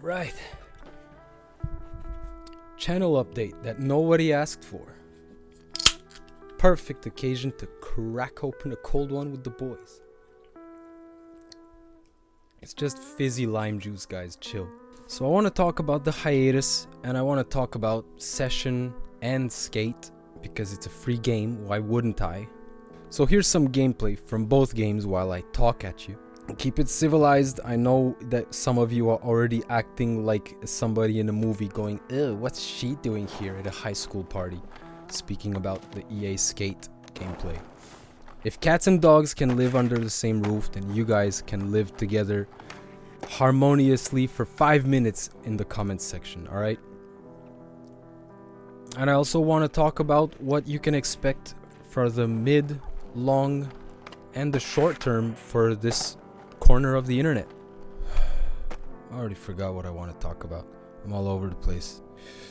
Right. Channel update that nobody asked for. Perfect occasion to crack open a cold one with the boys. It's just fizzy lime juice, guys, chill. So I want to talk about the hiatus, and I want to talk about Session and Skate, because it's a free game, why wouldn't I? So here's some gameplay from both games while I talk at you. Keep it civilized. I know that some of you are already acting like somebody in a movie going, ew, what's she doing here at a high school party? Speaking about the EA Skate gameplay. If cats and dogs can live under the same roof, then you guys can live together harmoniously for 5 minutes in the comments section, alright? And I also want to talk about what you can expect for the mid, long, and the short term for this corner of the internet. I already forgot what I want to talk about. I'm all over the place.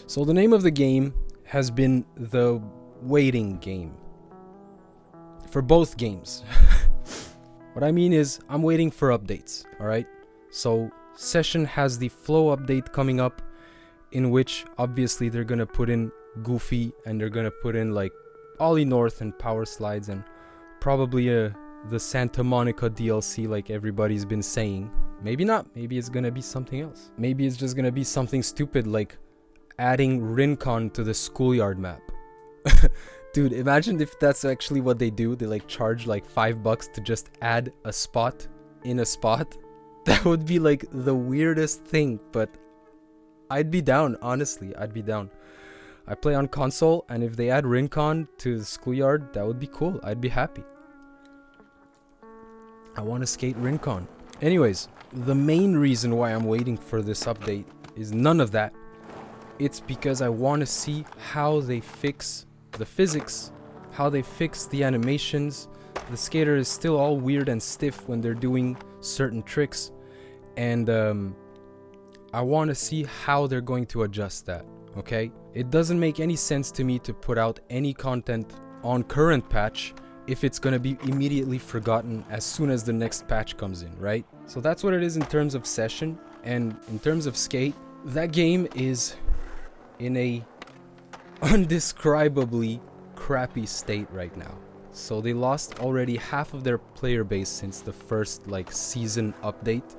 So the name of the game has been the waiting game for both games. What I mean is I'm waiting for updates, alright? So Session has the flow update coming up, in which obviously they're gonna put in Goofy, and they're gonna put in like Ollie North and Power Slides, and probably the Santa Monica DLC like everybody's been saying. Maybe not. Maybe it's gonna be something else. Maybe it's just gonna be something stupid like adding Rincon to the schoolyard map. Dude, imagine if that's actually what they do. They like charge like $5 to just add a spot in a spot. That would be like the weirdest thing, but I'd be down. Honestly, I'd be down. I play on console, and if they add Rincon to the schoolyard, that would be cool. I'd be happy. I want to skate Rincon. Anyways, the main reason why I'm waiting for this update is none of that. It's because I want to see how they fix the physics, how they fix the animations. The skater is still all weird and stiff when they're doing certain tricks, and I want to see how they're going to adjust that, okay? It doesn't make any sense to me to put out any content on current patch if it's gonna be immediately forgotten as soon as the next patch comes in, right? So that's what it is in terms of Session. And in terms of Skate, that game is in a undescribably crappy state right now. So they lost already half of their player base since the first like season update,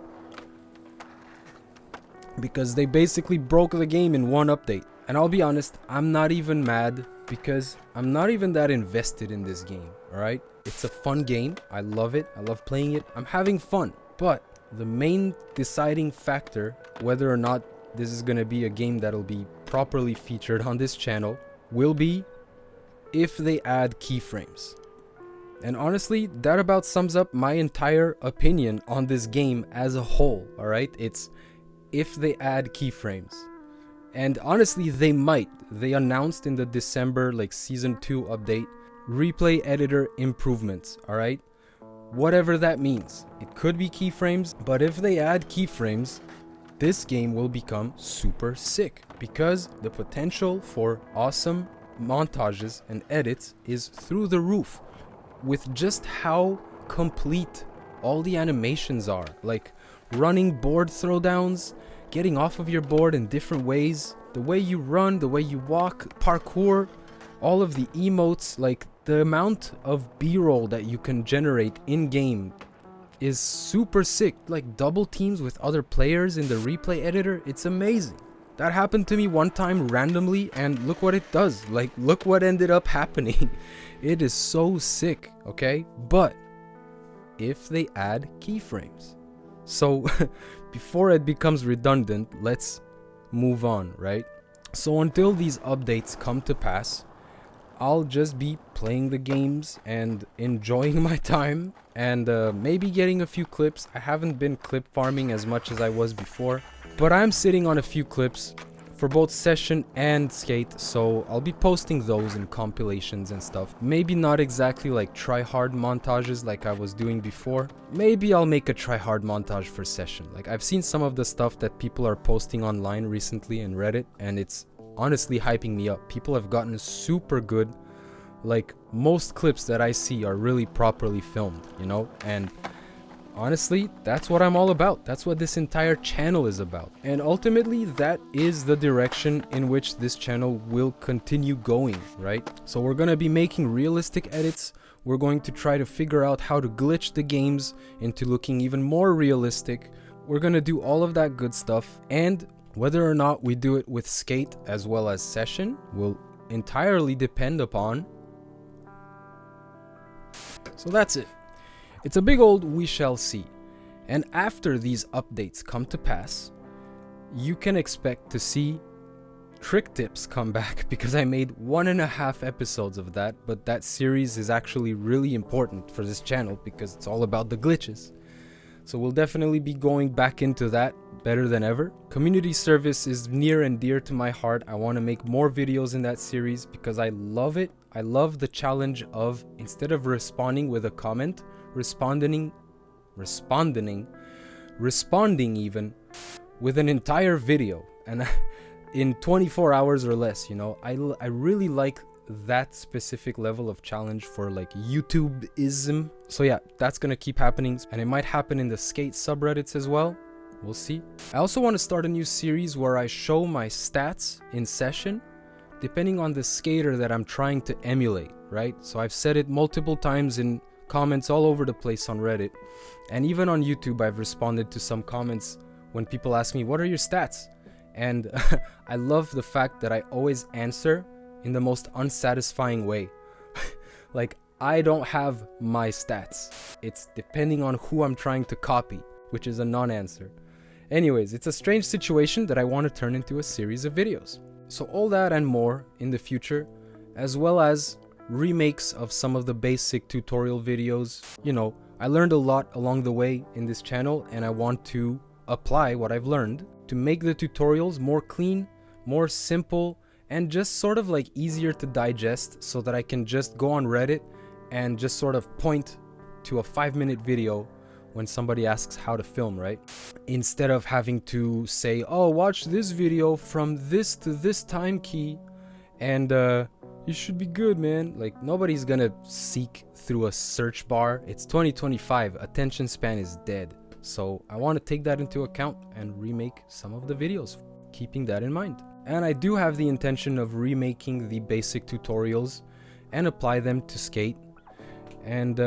because they basically broke the game in one update. And I'll be honest, I'm not even mad, because I'm not even that invested in this game, alright? It's a fun game. I love it. I love playing it. I'm having fun. But the main deciding factor, whether or not this is going to be a game that'll be properly featured on this channel, will be if they add keyframes. And honestly, that about sums up my entire opinion on this game as a whole, alright? It's if they add keyframes. And honestly, they might. They announced in the December like season 2 update replay editor improvements, alright? Whatever that means. It could be keyframes, but if they add keyframes, this game will become super sick, because the potential for awesome montages and edits is through the roof with just how complete all the animations are. Like running board throwdowns, getting off of your board in different ways, the way you run, the way you walk, parkour, all of the emotes, like the amount of B-roll that you can generate in-game is super sick. Like double teams with other players in the replay editor, it's amazing. That happened to me one time randomly, and look what it does. Like, look what ended up happening. It is so sick, okay? But if they add keyframes. So before it becomes redundant, let's move on, right? So until these updates come to pass, I'll just be playing the games and enjoying my time, and maybe getting a few clips. I haven't been clip farming as much as I was before, but I'm sitting on a few clips for both session and skate, so I'll be posting those in compilations and stuff. Maybe not exactly like try hard montages like I was doing before. Maybe I'll make a try hard montage for session. Like, I've seen some of the stuff that people are posting online recently in Reddit, and it's honestly hyping me up. People have gotten super good. Like, most clips that I see are really properly filmed, you know? And honestly, that's what I'm all about. That's what this entire channel is about. And ultimately, that is the direction in which this channel will continue going, right? So we're gonna be making realistic edits. We're going to try to figure out how to glitch the games into looking even more realistic. We're gonna do all of that good stuff. And whether or not we do it with skate as well as session will entirely depend upon. So that's it. It's a big old we shall see. And after these updates come to pass, you can expect to see trick tips come back, because I made 1.5 episodes of that, but that series is actually really important for this channel because it's all about the glitches. So we'll definitely be going back into that better than ever. Community service is near and dear to my heart. I want to make more videos in that series because I love it. I love the challenge of, instead of responding with a comment, responding even with an entire video, and in 24 hours or less, you know. I really like that specific level of challenge for like YouTubeism. So yeah, that's gonna keep happening, and it might happen in the skate subreddits as well. We'll see. I also want to start a new series where I show my stats in session depending on the skater that I'm trying to emulate, right? So I've said it multiple times in comments all over the place on Reddit, and even on YouTube I've responded to some comments when people ask me, what are your stats? And I love the fact that I always answer in the most unsatisfying way. Like, I don't have my stats. It's depending on who I'm trying to copy, which is a non-answer. Anyways, it's a strange situation that I want to turn into a series of videos. So all that and more in the future, as well as remakes of some of the basic tutorial videos. You know, I learned a lot along the way in this channel, and I want to apply what I've learned to make the tutorials more clean, more simple, and just sort of like easier to digest, so that I can just go on Reddit and just sort of point to a 5-minute video when somebody asks how to film, right? Instead of having to say, oh, watch this video from this to this time key, and you should be good, man. Like, nobody's gonna seek through a search bar. It's 2025. Attention span is dead. So I want to take that into account and remake some of the videos, keeping that in mind. And I do have the intention of remaking the basic tutorials and apply them to skate. And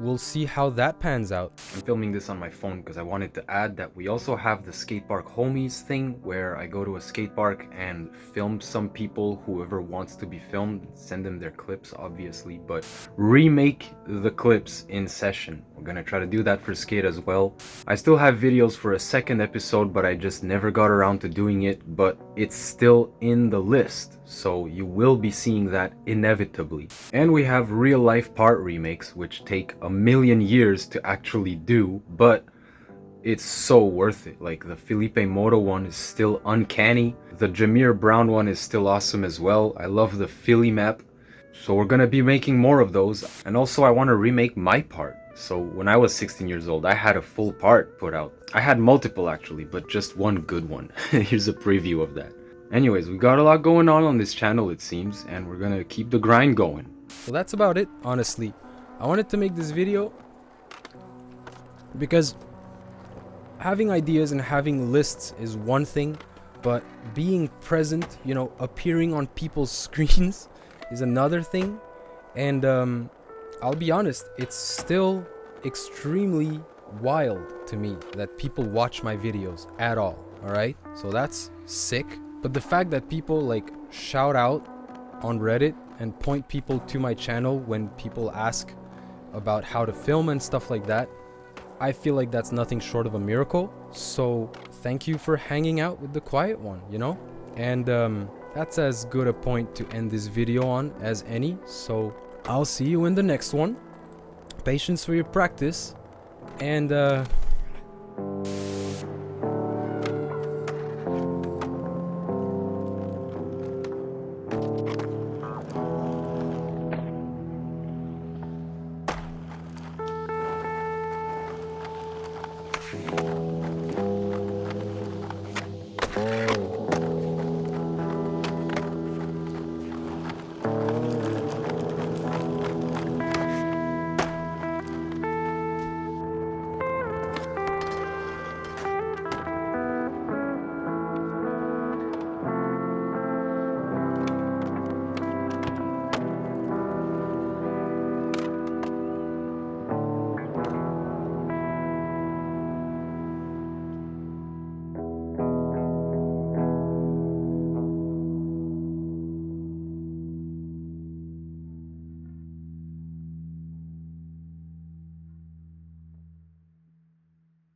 we'll see how that pans out. I'm filming this on my phone because I wanted to add that we also have the skate park homies thing, where I go to a skate park and film some people, whoever wants to be filmed, send them their clips obviously, but remake the clips in session. We're gonna try to do that for skate as well. I still have videos for a second episode, but I just never got around to doing it, but it's still in the list, so you will be seeing that inevitably. And we have real life part remakes, which take a million years to actually do, but it's so worth it. Like, the Felipe Moto one is still uncanny. The Jameer Brown one is still awesome as well. I love the Philly map. So we're gonna be making more of those. And also I want to remake my part. So when I was 16 years old, I had a full part put out. I had multiple actually, but just one good one. Here's a preview of that. Anyways, we got a lot going on this channel, it seems, and we're gonna keep the grind going. So that's about it, honestly. I wanted to make this video because having ideas and having lists is one thing, but being present, you know, appearing on people's screens is another thing. And I'll be honest, it's still extremely wild to me that people watch my videos at all right? So that's sick. But the fact that people like shout out on Reddit and point people to my channel when people ask about how to film and stuff like that, I feel like that's nothing short of a miracle. So thank you for hanging out with the quiet one, you know? And that's as good a point to end this video on as any. So I'll see you in the next one. Patience for your practice. And